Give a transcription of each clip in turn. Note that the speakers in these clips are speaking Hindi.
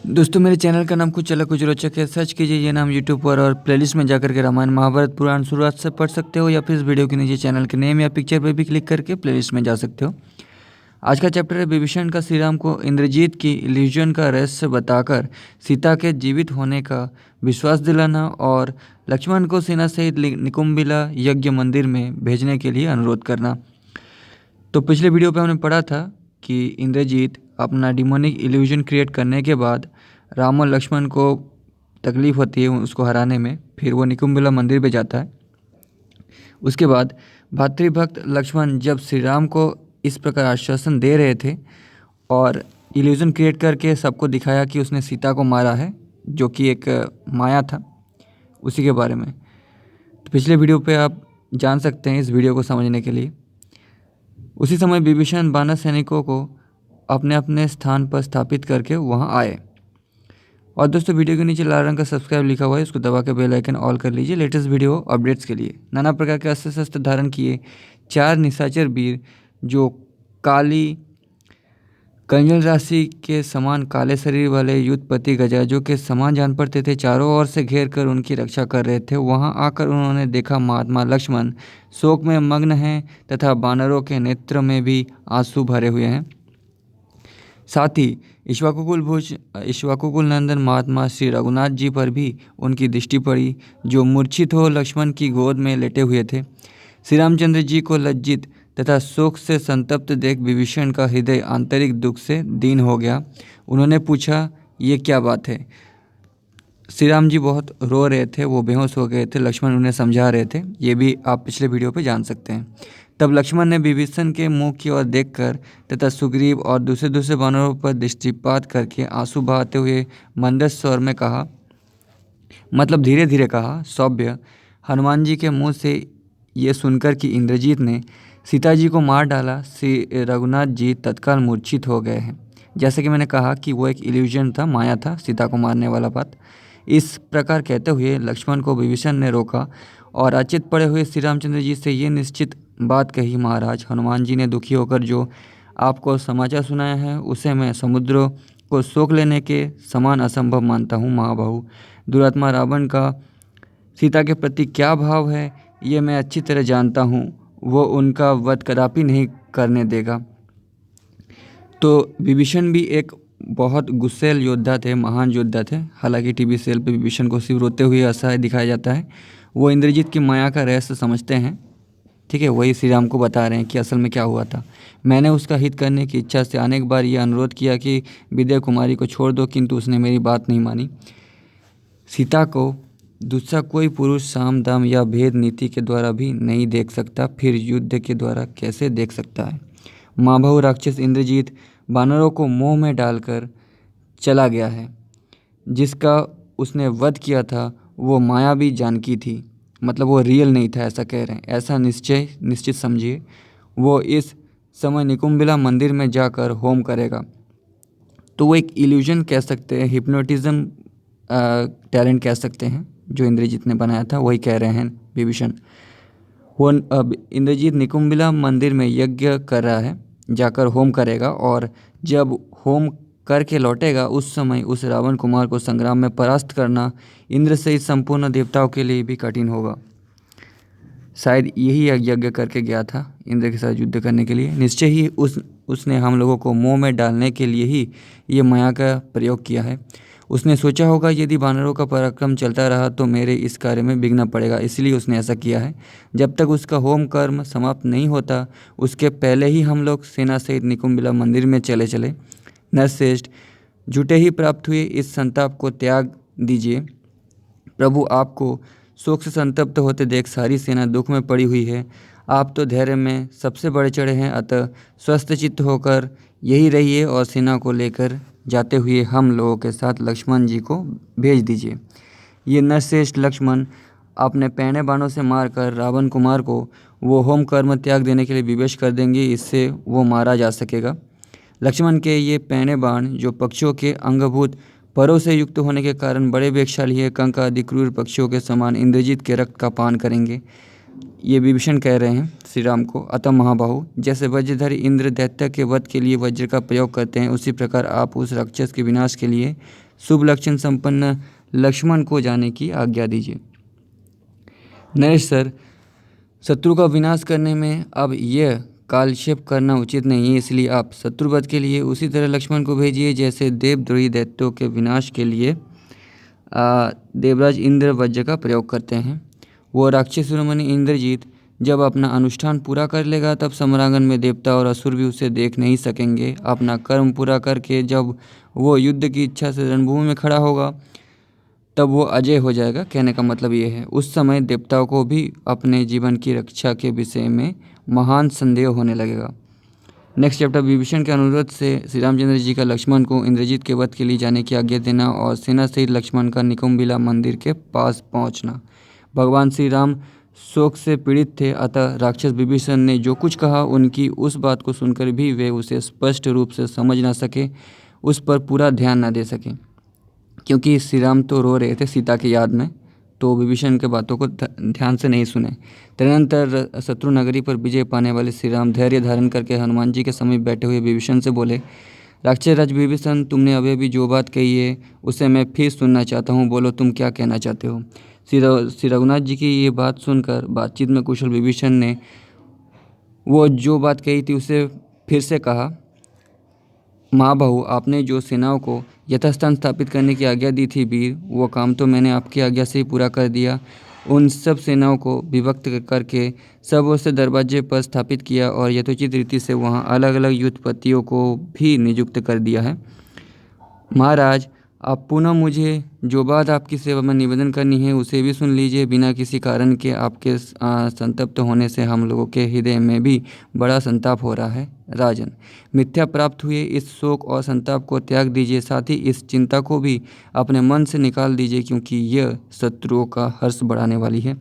दोस्तों मेरे चैनल का नाम कुछ अलग कुछ रोचक है। सर्च कीजिए ये नाम यूट्यूब पर और प्लेलिस्ट में जाकर के रामायण महाभारत पुराण शुरुआत से पढ़ सकते हो, या फिर इस वीडियो के नीचे चैनल के नेम या पिक्चर पर भी क्लिक करके प्लेलिस्ट में जा सकते हो। आज का चैप्टर है विभीषण का श्री राम को इंद्रजीत की इल्यूजन का रहस्य बताकर सीता के जीवित होने का विश्वास दिलाना और लक्ष्मण को सेना सहित निकुंभिला यज्ञ मंदिर में भेजने के लिए अनुरोध करना। तो पिछले वीडियो पे हमने पढ़ा था कि इंद्रजीत अपना डिमोनिक इल्यूजन क्रिएट करने के बाद राम और लक्ष्मण को तकलीफ़ होती है उसको हराने में, फिर वो निकुंभिला मंदिर पे जाता है। उसके बाद भातृभक्त लक्ष्मण जब श्री राम को इस प्रकार आश्वासन दे रहे थे और इल्यूजन क्रिएट करके सबको दिखाया कि उसने सीता को मारा है, जो कि एक माया था, उसी के बारे में तो पिछले वीडियो पे आप जान सकते हैं इस वीडियो को समझने के लिए। उसी समय विभीषण वानर सैनिकों को अपने अपने स्थान पर स्थापित करके वहां आए। और दोस्तों वीडियो के नीचे लाल रंग का सब्सक्राइब लिखा हुआ है, उसको दबा के बेल आइकन ऑल कर लीजिए लेटेस्ट वीडियो अपडेट्स के लिए। नाना प्रकार के अस्त्र शस्त्र धारण किए 4 निशाचर वीर जो काली कंजल राशि के समान काले शरीर वाले युद्धपति गजाजों के समान जान पड़ते थे, चारों ओर से घेर कर उनकी रक्षा कर रहे थे। वहां आकर उन्होंने देखा महात्मा लक्ष्मण शोक में मग्न हैं तथा वानरों के नेत्र में भी आंसू भरे हुए हैं। साथ ही इक्ष्वाकुकुल नंदन महात्मा श्री रघुनाथ जी पर भी उनकी दृष्टि पड़ी, जो मूर्छित हो लक्ष्मण की गोद में लेटे हुए थे। श्री रामचंद्र जी को लज्जित तथा शोक से संतप्त देख विभीषण का हृदय आंतरिक दुख से दीन हो गया। उन्होंने पूछा, ये क्या बात है? श्री राम जी बहुत रो रहे थे, वो बेहोश हो गए थे। लक्ष्मण उन्हें समझा रहे थे, ये भी आप पिछले वीडियो पे जान सकते हैं। तब लक्ष्मण ने विभीषण के मुंह की ओर देखकर तथा सुग्रीव और दूसरे दूसरे वानरों पर दृष्टिपात करके आंसू बहाते हुए मंद स्वर में कहा, मतलब धीरे धीरे कहा, सौभ्य। हनुमान जी के मुंह से ये सुनकर कि इंद्रजीत ने सीता जी को मार डाला, श्री रघुनाथ जी तत्काल मूर्छित हो गए हैं। जैसे कि मैंने कहा कि वो एक इल्यूजन था, माया था, सीता को मारने वाला बात। इस प्रकार कहते हुए लक्ष्मण को विभीषण ने रोका और अचित पड़े हुए श्री रामचंद्र जी से ये निश्चित बात कही, महाराज हनुमान जी ने दुखी होकर जो आपको समाचार सुनाया है उसे मैं समुद्र को सोख लेने के समान असंभव मानता हूँ। महाबाहु, दुरात्मा रावण का सीता के प्रति क्या भाव है ये मैं अच्छी तरह जानता हूँ, वो उनका वध कदापि नहीं करने देगा। तो विभीषण भी एक बहुत गुस्सैल योद्धा थे, महान योद्धा थे। हालांकि टीवी सीरियल पे विभीषण को सिर्फ रोते हुए असहाय दिखाया जाता है। वो इंद्रजीत की माया का रहस्य समझते हैं, ठीक है। वही श्री राम को बता रहे हैं कि असल में क्या हुआ था। मैंने उसका हित करने की इच्छा से अनेक बार ये अनुरोध किया कि विद्या कुमारी को छोड़ दो, किंतु उसने मेरी बात नहीं मानी। सीता को दूसरा कोई पुरुष साम दाम या भेद नीति के द्वारा भी नहीं देख सकता, फिर युद्ध के द्वारा कैसे देख सकता है? महाबाहु राक्षस इंद्रजीत वानरों को मोह में डालकर चला गया है। जिसका उसने वध किया था वो मायावी जानकी थी, मतलब वो रियल नहीं था, ऐसा कह रहे हैं। ऐसा निश्चित समझिए। वो इस समय निकुंभिला मंदिर में जाकर होम करेगा। तो वो एक इल्यूजन कह सकते हैं, हिप्नोटिज्म टैलेंट कह सकते हैं, जो इंद्रजीत ने बनाया था, वही कह रहे हैं विभीषण। वो इंद्रजीत निकुंभिला मंदिर में यज्ञ कर रहा है, जाकर होम करेगा, और जब होम करके लौटेगा उस समय उस रावण कुमार को संग्राम में परास्त करना इंद्र सहित संपूर्ण देवताओं के लिए भी कठिन होगा। शायद यही यज्ञ करके गया था इंद्र के साथ युद्ध करने के लिए। निश्चय ही उसने हम लोगों को मोह में डालने के लिए ही ये माया का प्रयोग किया है। उसने सोचा होगा यदि वानरों का पराक्रम चलता रहा तो मेरे इस कार्य में विघ्न पड़ेगा, इसलिए उसने ऐसा किया है। जब तक उसका होम कर्म समाप्त नहीं होता उसके पहले ही हम लोग सेना सहित निकुंभिला मंदिर में चले। नरश्रेष्ठ, झूठे ही प्राप्त हुए इस संताप को त्याग दीजिए। प्रभु आपको शोक से संतप्त होते देख सारी सेना दुख में पड़ी हुई है। आप तो धैर्य में सबसे बढ़ चढ़े हैं, अतः स्वस्थ चित्त होकर यही रहिए और सेना को लेकर जाते हुए हम लोगों के साथ लक्ष्मण जी को भेज दीजिए। ये नरश्रेष्ठ लक्ष्मण अपने पैने बाणों से मारकर रावण कुमार को वो होम कर्म त्याग देने के लिए विवश कर देंगे, इससे वो मारा जा सकेगा। लक्ष्मण के ये पैने बाण जो पक्षियों के अंगभूत परों से युक्त होने के कारण बड़े वेगशाली है, कंक आदि क्रूर पक्षियों के समान इंद्रजीत के रक्त का पान करेंगे। ये विभीषण कह रहे हैं श्री राम को। अतः महाबाहु, जैसे वज्रधर इंद्र दैत्य के वध के लिए वज्र का प्रयोग करते हैं, उसी प्रकार आप उस राक्षस के विनाश के लिए शुभ लक्षण संपन्न लक्ष्मण को जाने की आज्ञा दीजिए। नरेश सर, शत्रु का विनाश करने में अब यह कालक्षेप करना उचित नहीं है, इसलिए आप शत्रुवध के लिए उसी तरह लक्ष्मण को भेजिए जैसे देवद्रोही दैत्यों के विनाश के लिए देवराज इंद्र वज्र का प्रयोग करते हैं। वो राक्षस शिरोमणि इंद्रजीत जब अपना अनुष्ठान पूरा कर लेगा तब सम्रांगण में देवता और असुर भी उसे देख नहीं सकेंगे। अपना कर्म पूरा करके जब वो युद्ध की इच्छा से रणभूमि में खड़ा होगा तब वो अजय हो जाएगा। कहने का मतलब ये है, उस समय देवताओं को भी अपने जीवन की रक्षा के विषय में महान संदेह होने लगेगा। नेक्स्ट चैप्टर, विभीषण के अनुरोध से श्री रामचंद्र जी का लक्ष्मण को इंद्रजीत के वध के लिए जाने की आज्ञा देना और सेना सहित लक्ष्मण का निकुंभिला मंदिर के पास पहुंचना। भगवान श्री राम शोक से पीड़ित थे, अतः राक्षस विभीषण ने जो कुछ कहा उनकी उस बात को सुनकर भी वे उसे स्पष्ट रूप से समझ ना सके, उस पर पूरा ध्यान न दे सके, क्योंकि श्री राम तो रो रहे थे सीता की याद में, तो विभीषण के बातों को ध्यान से नहीं सुने। तदनंतर शत्रु नगरी पर विजय पाने वाले श्री राम धैर्य धारण करके हनुमान जी के समीप बैठे हुए विभीषण से बोले, राक्षस राज विभीषण, तुमने अभी अभी जो बात कही है उसे मैं फिर सुनना चाहता हूँ, बोलो तुम क्या कहना चाहते हो। श्री रघुनाथ जी की ये बात सुनकर बातचीत में कुशल विभीषण ने वो जो बात कही थी उसे फिर से कहा, महाबाहु, आपने जो सेनाओं को यथास्थान स्थापित करने की आज्ञा दी थी वीर, वो काम तो मैंने आपकी आज्ञा से ही पूरा कर दिया। उन सब सेनाओं को विभक्त करके सब ओर से दरवाजे पर स्थापित किया और यथोचित रीति से वहाँ अलग अलग युद्धपतियों को भी नियुक्त कर दिया है। महाराज, आप पुनः मुझे जो बात आपकी सेवा में निवेदन करनी है उसे भी सुन लीजिए। बिना किसी कारण के आपके संतप्त होने से हम लोगों के हृदय में भी बड़ा संताप हो रहा है। राजन, मिथ्या प्राप्त हुए इस शोक और संताप को त्याग दीजिए, साथ ही इस चिंता को भी अपने मन से निकाल दीजिए, क्योंकि यह शत्रुओं का हर्ष बढ़ाने वाली है।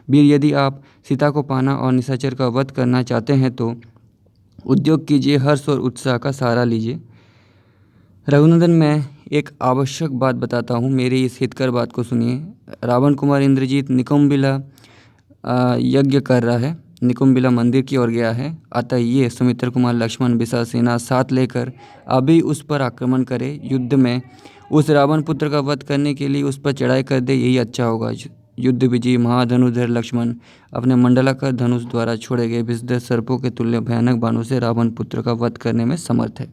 वीर, यदि आप सीता को पाना और निशाचर का वध करना चाहते हैं तो उद्योग कीजिए, हर्ष और उत्साह का सहारा लीजिए। रघुनंदन, मैं एक आवश्यक बात बताता हूँ, मेरी इस हितकर बात को सुनिए। रावण कुमार इंद्रजीत निकुंभिला यज्ञ कर रहा है, निकुंभिला मंदिर की ओर गया है, अतः ये सुमित्र कुमार लक्ष्मण विशाल सेना साथ लेकर अभी उस पर आक्रमण करे। युद्ध में उस रावण पुत्र का वध करने के लिए उस पर चढ़ाई कर दे, यही अच्छा होगा। युद्ध विजयी महाधनुधर लक्ष्मण अपने मंडलाकार धनुष द्वारा छोड़े गए विषधर सर्पों के तुल्य भयानक बाणों से रावण पुत्र का वध करने में समर्थ है।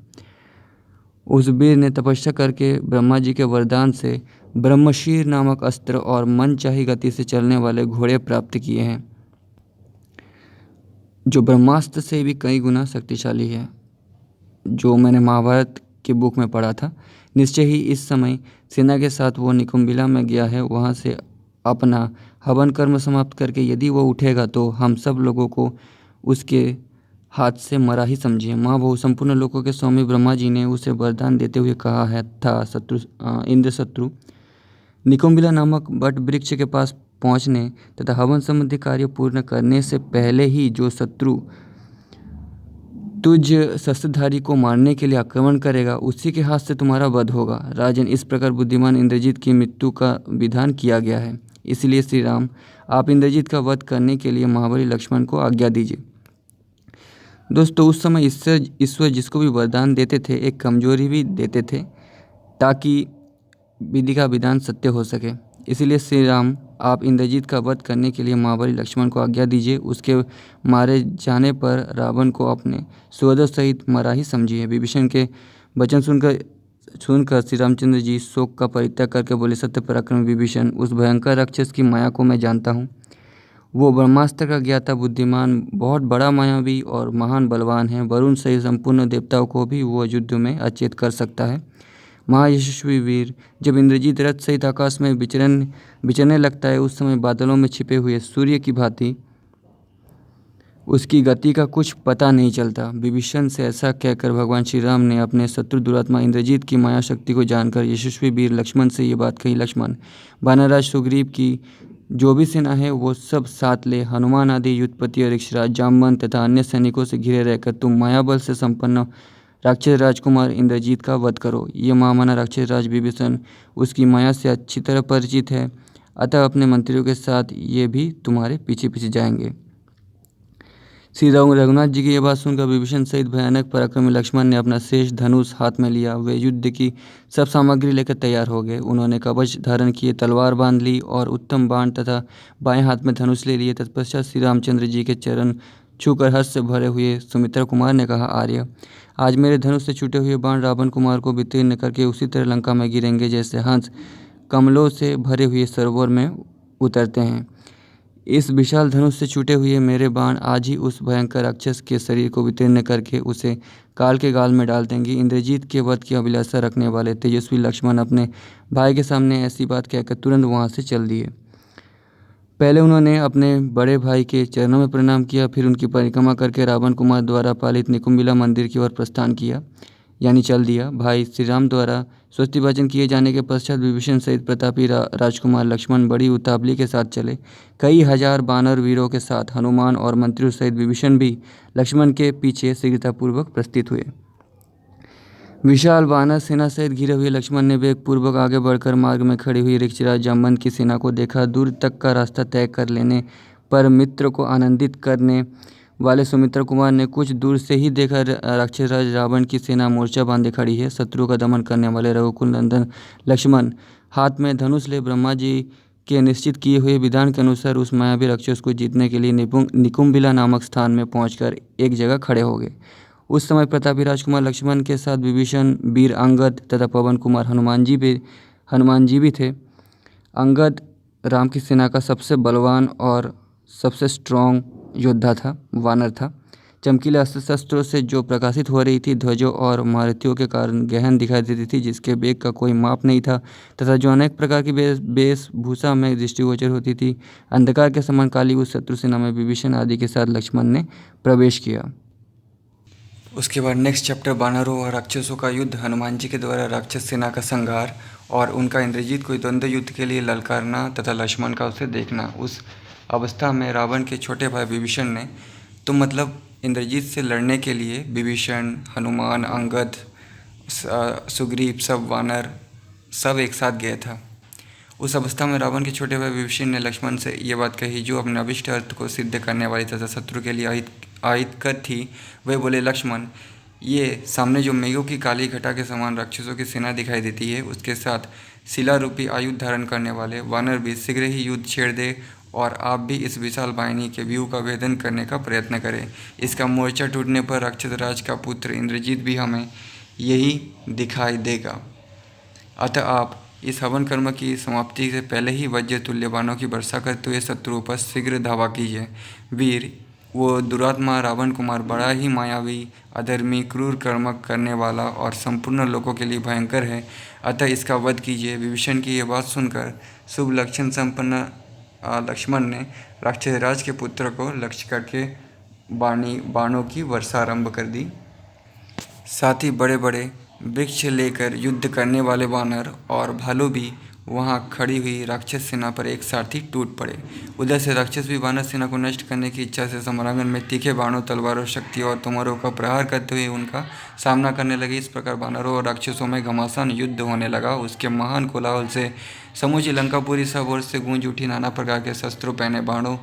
उस वीर ने तपस्या करके ब्रह्मा जी के वरदान से ब्रह्मशीर नामक अस्त्र और मनचाही गति से चलने वाले घोड़े प्राप्त किए हैं, जो ब्रह्मास्त्र से भी कई गुना शक्तिशाली है, जो मैंने महाभारत की बुक में पढ़ा था। निश्चय ही इस समय सेना के साथ वो निकुंभिला में गया है, वहाँ से अपना हवन कर्म समाप्त करके यदि वो उठेगा तो हम सब लोगों को उसके हाथ से मरा ही समझिए। महाबाहु, संपूर्ण लोकों के स्वामी ब्रह्मा जी ने उसे वरदान देते हुए कहा है था इंद्र शत्रु निकुंभिला नामक बट वृक्ष के पास पहुंचने तथा हवन संबंधी कार्य पूर्ण करने से पहले ही जो शत्रु तुझ शस्त्रधारी को मारने के लिए आक्रमण करेगा उसी के हाथ से तुम्हारा वध होगा। राजन, इस प्रकार बुद्धिमान इंद्रजीत की मृत्यु का विधान किया गया है, इसलिए श्री राम, आप इंद्रजीत का वध करने के लिए महाबली लक्ष्मण को आज्ञा दीजिए। दोस्तों, उस समय ईश्वर जिसको भी वरदान देते थे एक कमजोरी भी देते थे ताकि विधि का विधान सत्य हो सके। इसलिए श्री राम, आप इंद्रजीत का वध करने के लिए महाबली लक्ष्मण को आज्ञा दीजिए। उसके मारे जाने पर रावण को अपने स्वदों सहित मरा ही समझिए। विभीषण के वचन सुनकर श्री रामचंद्र जी शोक का परित्याग करके बोले, सत्य पराक्रम विभीषण, उस भयंकर राक्षस की माया को मैं जानता हूँ। वो ब्रह्मास्त्र का ज्ञाता, बुद्धिमान, बहुत बड़ा मायावी और महान बलवान है। वरुण सहित संपूर्ण देवताओं को भी वो युद्ध में अचेत कर सकता है। महायशस्वी वीर, जब इंद्रजीत रथ सहित आकाश में विचरने लगता है उस समय बादलों में छिपे हुए सूर्य की भांति उसकी गति का कुछ पता नहीं चलता। विभीषण से ऐसा कहकर भगवान श्री राम ने अपने शत्रु दुरात्मा इंद्रजीत की माया शक्ति को जानकर यशस्वी वीर लक्ष्मण से ये बात कही, लक्ष्मण, वानरराज सुग्रीव की जो भी सेना है वो सब साथ ले। हनुमान आदि युद्धपति और ऋक्षराज, जामवंत तथा अन्य सैनिकों से घिरे रहकर तुम मायाबल से संपन्न राक्षस राजकुमार इंद्रजीत का वध करो। ये महामना राक्षस राज विभीषण उसकी माया से अच्छी तरह परिचित है, अतः अपने मंत्रियों के साथ ये भी तुम्हारे पीछे पीछे जाएंगे। श्री रघुनाथ जी की यह बात सुनकर विभीषण सहित भयानक पराक्रमी लक्ष्मण ने अपना शेष धनुष हाथ में लिया। वे युद्ध की सब सामग्री लेकर तैयार हो गए। उन्होंने कवच धारण किए, तलवार बांध ली और उत्तम बाण तथा बाएं हाथ में धनुष ले लिए। तत्पश्चात श्री रामचंद्र जी के चरण छूकर हर्ष से भरे हुए सुमित्रा कुमार ने कहा, आर्य, आज मेरे धनुष से छूटे हुए बाण रावण कुमार को वितीर्ण करके उसी तरह लंका में गिरेंगे जैसे हंस कमलों से भरे हुए सरोवर में उतरते हैं। इस विशाल धनुष से छूटे हुए मेरे बाण आज ही उस भयंकर राक्षस के शरीर को वितीर्ण करके उसे काल के गाल में डाल देंगे। इंद्रजीत के वध की अभिलाषा रखने वाले तेजस्वी लक्ष्मण अपने भाई के सामने ऐसी बात कहकर तुरंत वहां से चल दिए। पहले उन्होंने अपने बड़े भाई के चरणों में प्रणाम किया, फिर उनकी परिक्रमा करके रावण कुमार द्वारा पालित निकुंबिला मंदिर की ओर प्रस्थान किया, यानी चल दिया। भाई श्री राम द्वारा स्वस्ति वाचन किए जाने के पश्चात विभीषण सहित प्रतापी राजकुमार लक्ष्मण बड़ी उतावली के साथ चले। कई हजार बानर वीरों के साथ हनुमान और मंत्रियों सहित विभीषण भी लक्ष्मण के पीछे शीघ्रतापूर्वक प्रस्थित हुए। विशाल वानर सेना सहित घिरे हुए लक्ष्मण ने वेगपूर्वक आगे बढ़कर मार्ग में खड़ी हुई ऋक्षराज जामवंत की सेना को देखा। दूर तक का रास्ता तय कर लेने पर मित्र को आनंदित करने वाले सुमित्रा कुमार ने कुछ दूर से ही देखा राक्षसराज रावण की सेना मोर्चा बांधे खड़ी है। शत्रु का दमन करने वाले रघुकुल नंदन लक्ष्मण हाथ में धनुष ले ब्रह्मा जी के निश्चित किए हुए विधान के अनुसार उस मायावी राक्षस को जीतने के लिए निकुंबिला नामक स्थान में पहुंचकर एक जगह खड़े हो गए। उस समय प्रतापी राजकुमार लक्ष्मण के साथ विभीषण, वीर अंगद तथा पवन कुमार हनुमान जी भी थे। अंगद राम की सेना का सबसे बलवान और सबसे स्ट्रॉन्ग योद्धा था, वानर था। चमकीले अस्त्र शस्त्रों से जो प्रकाशित हो रही थी, ध्वजों और महारथियों के कारण गहन दिखाई देती थी, जिसके वेग का कोई माप नहीं था तथा जो अनेक प्रकार की वेशभूषा में दृष्टिगोचर होती थी। अंधकार के समान काली उस शत्रु सेना में विभीषण आदि के साथ लक्ष्मण ने प्रवेश किया। उसके बाद नेक्स्ट चैप्टर वानरों और राक्षसों का युद्ध, हनुमान जी के द्वारा राक्षस सेना का संहार और उनका इंद्रजीत को द्वंद्व युद्ध के लिए ललकारना तथा लक्ष्मण का उसे देखना। उस अवस्था में रावण के छोटे भाई विभीषण ने, तो मतलब इंद्रजीत से लड़ने के लिए विभीषण, हनुमान, अंगद, सुग्रीव, सब वानर सब एक साथ गया था। उस अवस्था में रावण के छोटे भाई विभीषण ने लक्ष्मण से ये बात कही जो अपने अभिष्ट अर्थ को सिद्ध करने वाली तथा शत्रु के लिए अहितकर थी। वे बोले, लक्ष्मण, ये सामने जो मेघों की काली घटा के समान राक्षसों की सेना दिखाई देती है, उसके साथ शिला रूपी आयुध धारण करने वाले वानर भी शीघ्र ही युद्ध छेड़ दे और आप भी इस विशाल बाहिनी के व्यूह का भेदन करने का प्रयत्न करें। इसका मोर्चा टूटने पर राक्षस राज का पुत्र इंद्रजीत भी हमें यही दिखाई देगा। अतः आप इस हवन कर्म की समाप्ति से पहले ही वज्र तुल्य बाणों की वर्षा करते हुए शत्रुओं पर शीघ्र धावा कीजिए। वीर, वो दुरात्मा रावण कुमार बड़ा ही मायावी, अधर्मी, क्रूर कर्म करने वाला और संपूर्ण लोगों के लिए भयंकर है, अतः इसका वध कीजिए। विभीषण की यह बात सुनकर शुभ लक्षण संपन्न लक्ष्मण ने राक्षसराज के पुत्र को लक्ष्य करके बाणों की वर्षा आरंभ कर दी। साथ ही बड़े बड़े वृक्ष लेकर युद्ध करने वाले वानर और भालू भी वहां खड़ी हुई राक्षस सेना पर एक साथ ही टूट पड़े। उधर से राक्षस भी वानर सेना को नष्ट करने की इच्छा से समरांगन में तीखे बाणों, तलवारों, शक्ति और तोमरों का प्रहार करते हुए उनका सामना करने लगे। इस प्रकार वानरों और राक्षसों में घमासान युद्ध होने लगा। उसके महान कोलाहल से समूची लंकापुरी सब ओर से गूंज उठी। नाना प्रकार के शस्त्रों, पहने बाणों,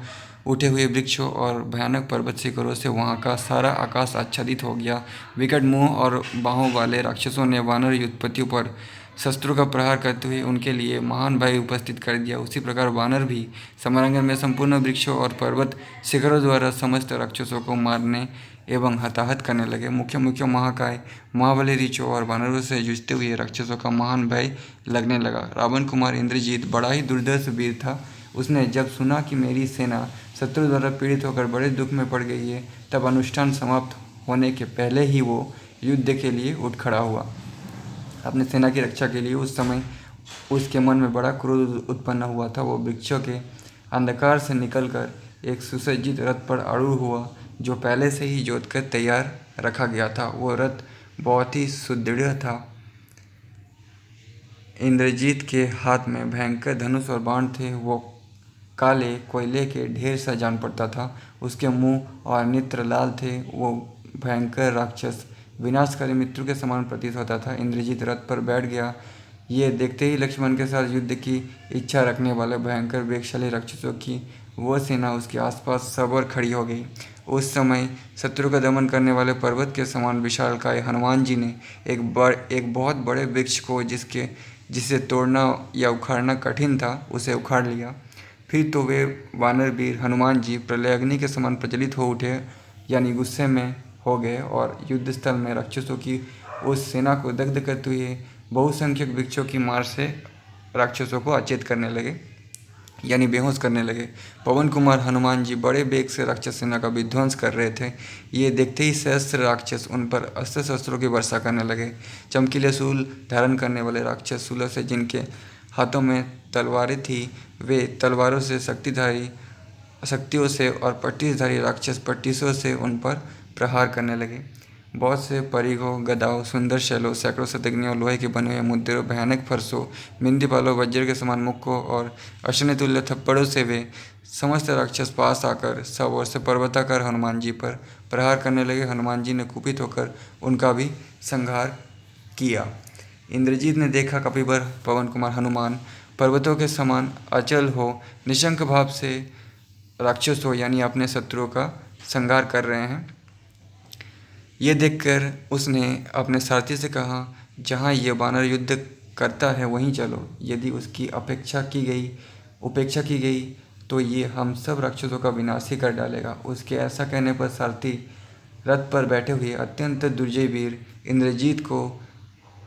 उठे हुए वृक्षों और भयानक पर्वत शिखरों से वहाँ का सारा आकाश आच्छादित हो गया। विकट मुंह और बाहों वाले राक्षसों ने वानर युद्धपतियों पर शस्त्रों का प्रहार करते हुए उनके लिए महान भय उपस्थित कर दिया। उसी प्रकार वानर भी समरांगन में संपूर्ण वृक्षों और पर्वत शिखरों द्वारा समस्त राक्षसों को मारने एवं हताहत करने लगे। मुख्य महाकाय, महाबली ऋचों और वानरों से जूझते हुए राक्षसों का महान भय लगने लगा। रावण कुमार इंद्रजीत बड़ा ही दुर्धर्ष वीर था। उसने जब सुना कि मेरी सेना शत्रु द्वारा पीड़ित होकर बड़े दुख में पड़ गई है, तब अनुष्ठान समाप्त होने के पहले ही वो युद्ध के लिए उठ खड़ा हुआ। अपनी सेना की रक्षा के लिए उस समय उसके मन में बड़ा क्रोध उत्पन्न हुआ था। वो वृक्षों के अंधकार से निकलकर एक सुसज्जित रथ पर आरूढ़ हुआ, जो पहले से ही जोत कर तैयार रखा गया था। वो रथ बहुत ही सुदृढ़ था। इंद्रजीत के हाथ में भयंकर धनुष और बाण थे। वो काले कोयले के ढेर सा जान पड़ता था। उसके मुंह और नेत्र लाल थे। वो भयंकर राक्षस विनाशकारी मृत्यु के समान प्रतीत होता था। इंद्रजीत रथ पर बैठ गया। ये देखते ही लक्ष्मण के साथ युद्ध की इच्छा रखने वाले भयंकर वेगशाली राक्षसों की वो सेना उसके आसपास सब और खड़ी हो गई। उस समय शत्रु का दमन करने वाले पर्वत के समान विशालकाय हनुमान जी ने एक बहुत बड़े वृक्ष को जिसे तोड़ना या उखाड़ना कठिन था उसे उखाड़ लिया। फिर तो वे वानर वीर हनुमान जी प्रलयाग्नि के समान प्रज्वलित हो उठे, यानी गुस्से में हो गए, और युद्ध स्थल में राक्षसों की उस सेना को दग्ध करते हुए बहुसंख्यक वृक्षों की मार से राक्षसों को अचेत करने लगे, यानी बेहोश करने लगे। पवन कुमार हनुमान जी बड़े बेग से राक्षस सेना का विध्वंस कर रहे थे। ये देखते ही सहस्त्र राक्षस उन पर अस्त्र शस्त्रों की वर्षा करने लगे। चमकीले शूल धारण करने वाले राक्षस शूलों से, जिनके हाथों में तलवारें थी, वे तलवारों से शक्तियों से, और पट्टिसधारी राक्षस पट्टिसों से उन पर प्रहार करने लगे। बहुत से परिघों, गदाओं, सुंदर शैलों, सैकड़ों शतघ्नियों, लोहे के बने हुए मुद्दरों, भयानक फरसों, बिंदीपालों, वज्र के समान मुक्कों और अश्वतुल्य थप्पड़ों से वे समस्त राक्षस पास आकर सब ओर से पर्वताकार हनुमान जी पर प्रहार करने लगे। हनुमान जी ने कुपित होकर उनका भी संहार किया। इंद्रजीत ने देखा कपिवर पवन कुमार हनुमान पर्वतों के समान अचल हो निशंक भाव से राक्षसों यानी अपने शत्रुओं का संहार कर रहे हैं। ये देखकर उसने अपने सारथी से कहा, जहाँ ये बानर युद्ध करता है वहीं चलो। यदि उसकी उपेक्षा की गई तो ये हम सब राक्षसों का विनाश ही कर डालेगा। उसके ऐसा कहने पर सारथी रथ पर बैठे हुए अत्यंत दुर्जय वीर इंद्रजीत को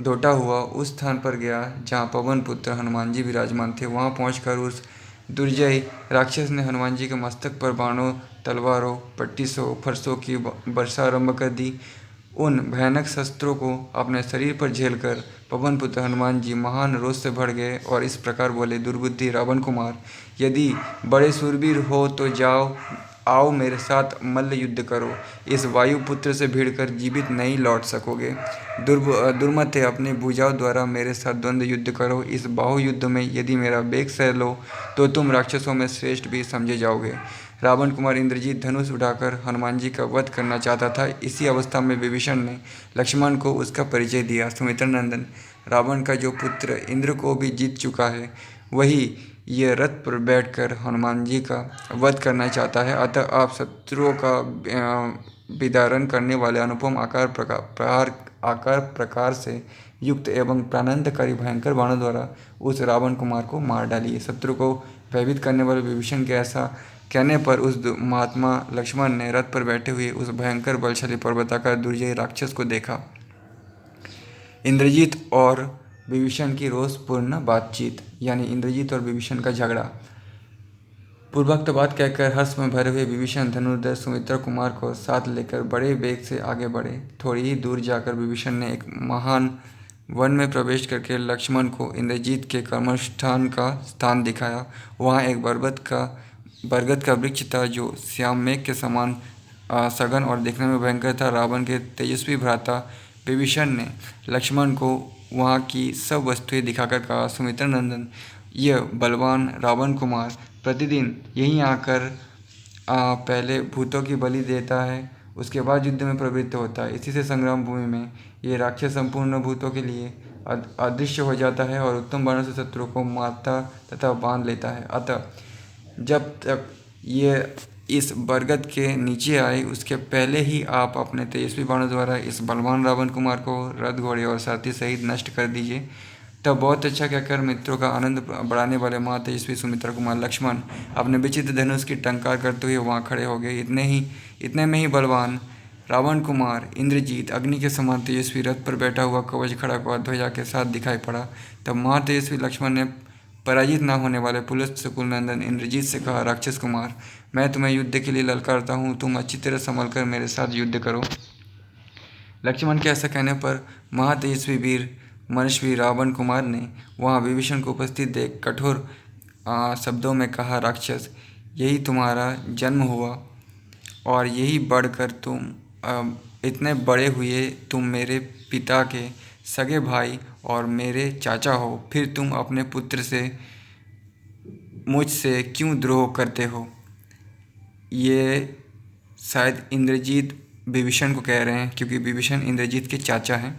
दौटा हुआ उस स्थान पर गया जहाँ पवन पुत्र हनुमान जी विराजमान थे। वहाँ पहुंचकर उस दुर्जय राक्षस ने हनुमान जी के मस्तक पर बाणों, तलवारों, पट्टिसों, फरसों की वर्षा आरंभ कर दी। उन भयानक शस्त्रों को अपने शरीर पर झेलकर पवन पुत्र हनुमान जी महान रोष से भर गए और इस प्रकार बोले, दुर्बुद्धि रावण कुमार, यदि बड़े शूरवीर हो तो आओ मेरे साथ मल्ल युद्ध करो। इस वायुपुत्र से भिड़कर जीवित नहीं लौट सकोगे। दुर्मते, अपनी भुजाओं द्वारा मेरे साथ द्वंद्व युद्ध करो। इस बाहु युद्ध में यदि मेरा वेग सह लो तो तुम राक्षसों में श्रेष्ठ भी समझे जाओगे। रावण कुमार इंद्रजीत धनुष उठाकर हनुमान जी का वध करना चाहता था। इसी अवस्था में विभीषण ने लक्ष्मण को उसका परिचय दिया। सुमित्रा नंदन, रावण का जो पुत्र इंद्र को भी जीत चुका है, वही ये रथ पर बैठकर हनुमान जी का वध करना चाहता है। अतः आप शत्रुओं का विदारण करने वाले अनुपम आकार प्रकार से युक्त एवं प्राणांतकारी भयंकर बाणों द्वारा उस रावण कुमार को मार डालिए। शत्रु को भयभीत करने वाले विभीषण के ऐसा कहने पर उस महात्मा लक्ष्मण ने रथ पर बैठे हुए उस भयंकर बलशाली पर्वताकार दुर्जय राक्षस को देखा। इंद्रजीत और विभीषण की रोषपूर्ण बातचीत, यानी इंद्रजीत और विभीषण का झगड़ा। पूर्वोक्त बात कहकर हर्ष में भरे हुए विभीषण धनुर्धर सुमित्रा कुमार को साथ लेकर बड़े वेग से आगे बढ़े। थोड़ी ही दूर जाकर विभीषण ने एक महान वन में प्रवेश करके लक्ष्मण को इंद्रजीत के कर्मस्थान का स्थान दिखाया। वहाँ एक बरगद का वृक्ष था जो श्याम मेघ के समान सघन और देखने में भयंकर था। रावण के तेजस्वी भ्राता विभीषण ने लक्ष्मण को वहाँ की सब वस्तुएं दिखाकर कहा, सुमित्रा नंदन, यह बलवान रावण कुमार प्रतिदिन यहीं आकर पहले भूतों की बलि देता है, उसके बाद युद्ध में प्रवृत्त होता है। इसी से संग्राम भूमि में ये राक्षस संपूर्ण भूतों के लिए अदृश्य हो जाता है और उत्तम बाणों से शत्रु को मारता तथा बांध लेता है। अतः जब तक ये इस बरगद के नीचे आए उसके पहले ही आप अपने तेजस्वी बाणों द्वारा इस बलवान रावण कुमार को रथ, घोड़े और सारथी सहित नष्ट कर दीजिए। तब बहुत अच्छा कहकर मित्रों का आनंद बढ़ाने वाले महा तेजस्वी सुमित्रा कुमार लक्ष्मण अपने विचित्र धनुष की टंकार करते हुए वहाँ खड़े हो गए। इतने में ही बलवान रावण कुमार इंद्रजीत अग्नि के समान तेजस्वी रथ पर बैठा हुआ कवच खड़ा हुआ ध्वजा के साथ दिखाई पड़ा। तब महा तेजस्वी लक्ष्मण ने पराजित न होने वाले पुलस्त कुलनंदन इंद्रजीत से कहा, राक्षस कुमार, मैं तुम्हें युद्ध के लिए ललकारता हूँ, तुम अच्छी तरह संभल कर मेरे साथ युद्ध करो। लक्ष्मण के ऐसा कहने पर महातेजस्वी वीर मनस्वी रावण कुमार ने वहाँ विभीषण को उपस्थित देख कठोर शब्दों में कहा, राक्षस, यही तुम्हारा जन्म हुआ और यही बढ़कर तुम इतने बड़े हुए तुम मेरे पिता के सगे भाई और मेरे चाचा हो, फिर तुम अपने पुत्र से मुझसे क्यों द्रोह करते हो। ये शायद इंद्रजीत विभीषण को कह रहे हैं क्योंकि विभीषण इंद्रजीत के चाचा हैं।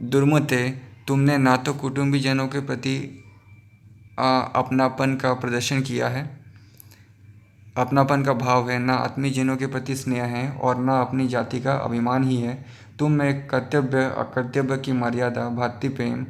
दुर्मते, तुमने ना तो कुटुंबीजनों के प्रति अपनापन का प्रदर्शन किया है अपनापन का भाव है, ना आत्मीजनों के प्रति स्नेह है और ना अपनी जाति का अभिमान ही है। तुम में कर्तव्य अकर्तव्य की मर्यादा, भातृ प्रेम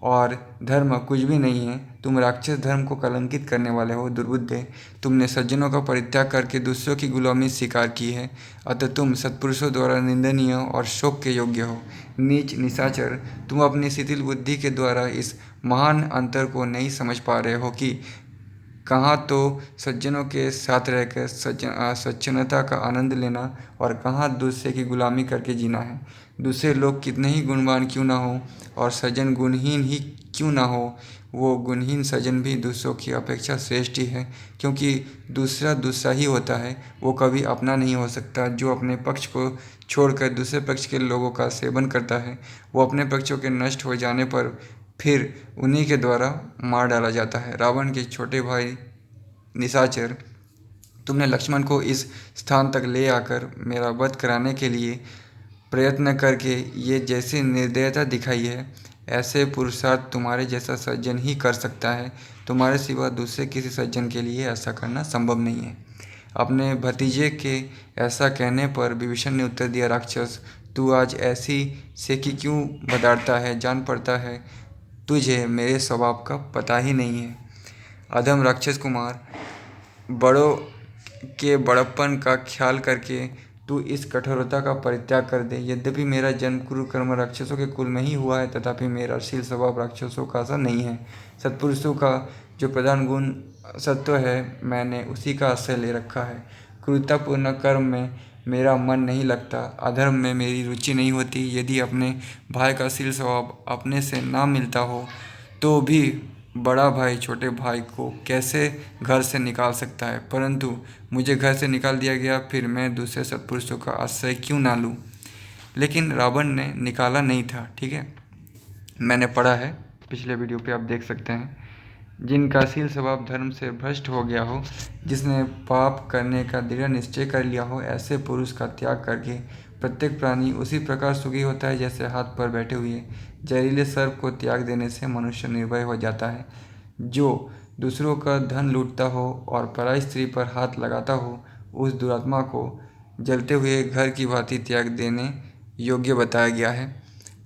और धर्म कुछ भी नहीं है। तुम राक्षस धर्म को कलंकित करने वाले हो, दुर्बुद्धे। तुमने सज्जनों का परित्याग करके दूसरों की गुलामी स्वीकार की है, अतः तुम सत्पुरुषों द्वारा निंदनीय और शोक के योग्य हो। नीच निशाचर, तुम अपनी शिथिल बुद्धि के द्वारा इस महान अंतर को नहीं समझ पा रहे हो कि कहाँ तो सज्जनों के साथ रहकर सज्जनता का आनंद लेना और कहाँ दूसरे की गुलामी करके जीना है। दूसरे लोग कितने ही गुणवान क्यों ना हो और सज्जन गुणहीन ही क्यों ना हो, वो गुणहीन सज्जन भी दूसरों की अपेक्षा श्रेष्ठ ही है, क्योंकि दूसरा दूसरा ही होता है। वो कभी अपना नहीं हो सकता। जो अपने पक्ष को छोड़कर दूसरे पक्ष के लोगों का सेवन करता है, वो अपने पक्षों के नष्ट हो जाने पर फिर उन्हीं के द्वारा मार डाला जाता है। रावण के छोटे भाई निशाचर, तुमने लक्ष्मण को इस स्थान तक ले आकर मेरा वध कराने के लिए प्रयत्न करके ये जैसी निर्दयता दिखाई है, ऐसे पुरुषार्थ तुम्हारे जैसा सज्जन ही कर सकता है। तुम्हारे सिवा दूसरे किसी सज्जन के लिए ऐसा करना संभव नहीं है। अपने भतीजे के ऐसा कहने पर विभीषण ने उत्तर दिया, राक्षस, तू आज ऐसी सेकी क्यों बदाड़ता है? जान पड़ता है तुझे मेरे स्वभाव का पता ही नहीं है। अधम राक्षस कुमार, बड़ों के बड़प्पन का ख्याल करके तू इस कठोरता का परित्याग कर दे। यद्यपि मेरा जन्म कुरुकर्म राक्षसों के कुल में ही हुआ है, तथापि मेरा शील स्वभाव राक्षसों का सा नहीं है। सत्पुरुषों का जो प्रधान गुण सत्व है, मैंने उसी का आश्रय ले रखा है। क्रूरतापूर्ण कर्म में मेरा मन नहीं लगता, अधर्म में मेरी रुचि नहीं होती। यदि अपने भाई का शील स्वभाव अपने से ना मिलता हो तो भी बड़ा भाई छोटे भाई को कैसे घर से निकाल सकता है? परंतु मुझे घर से निकाल दिया गया, फिर मैं दूसरे सत्पुरुषों का आश्रय क्यों ना लूँ? लेकिन रावण ने निकाला नहीं था, ठीक है। मैंने पढ़ा है, पिछले वीडियो पे आप देख सकते हैं। जिनका शील स्वभाव धर्म से भ्रष्ट हो गया हो, जिसने पाप करने का दृढ़ निश्चय कर लिया हो, ऐसे पुरुष का त्याग करके प्रत्येक प्राणी उसी प्रकार सुखी होता है जैसे हाथ पर बैठे हुए जहरीले सर्प को त्याग देने से मनुष्य निर्भय हो जाता है। जो दूसरों का धन लूटता हो और पराई स्त्री पर हाथ लगाता हो, उस दुरात्मा को जलते हुए घर की भांति त्याग देने योग्य बताया गया है।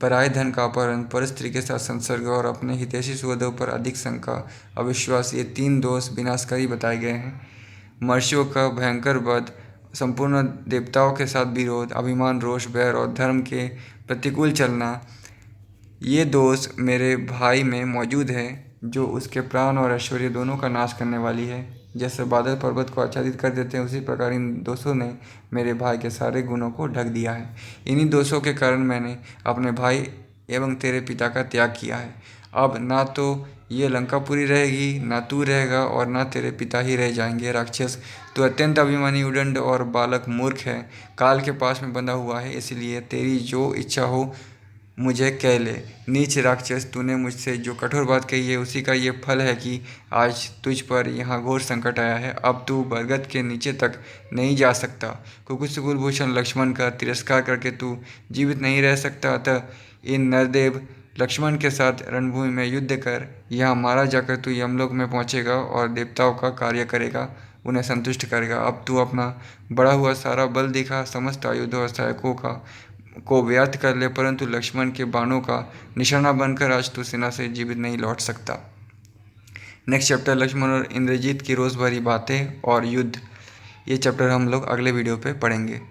पराये धन का अपहरण, पर स्त्री के साथ संसर्ग और अपने हितैषी सुहृदों पर अधिक शंका, अविश्वास, ये 3 दोष विनाशकारी बताए गए हैं। महर्षियों का भयंकर वध, संपूर्ण देवताओं के साथ विरोध, अभिमान, रोष, बैर और धर्म के प्रतिकूल चलना, ये दोष मेरे भाई में मौजूद है, जो उसके प्राण और ऐश्वर्य दोनों का नाश करने वाली है। जैसे बादल पर्वत को आच्छादित कर देते हैं, उसी प्रकार इन दोषों ने मेरे भाई के सारे गुणों को ढक दिया है। इन्हीं दोषों के कारण मैंने अपने भाई एवं तेरे पिता का त्याग किया है। अब ना तो ये लंकापुरी रहेगी, ना तू रहेगा और ना तेरे पिता ही रह जाएंगे। राक्षस, तू अत्यंत अभिमानी, उदंड और बालक मूर्ख है। काल के पास में बंधा हुआ है, इसलिए तेरी जो इच्छा हो मुझे कह ले। नीच राक्षस, तूने मुझसे जो कठोर बात कही है, उसी का ये फल है कि आज तुझ पर यहाँ घोर संकट आया है। अब तू बरगद के नीचे तक नहीं जा सकता। कुकुत्स कुलभूषण लक्ष्मण का तिरस्कार करके तू जीवित नहीं रह सकता। अतः इन नरदेव लक्ष्मण के साथ रणभूमि में युद्ध कर, यहाँ मारा जाकर तू यमलोक में पहुँचेगा और देवताओं का कार्य करेगा, उन्हें संतुष्ट करेगा। अब तू अपना बढ़ा हुआ सारा बल दिखा, समस्त आयुधों और सहायकों को व्यर्थ कर ले, परंतु लक्ष्मण के बाणों का निशाना बनकर आज तू सेना से जीवित नहीं लौट सकता। नेक्स्ट चैप्टर, लक्ष्मण और इंद्रजीत की रोज़ भरी बातें और युद्ध। ये चैप्टर हम लोग अगले वीडियो पे पढ़ेंगे।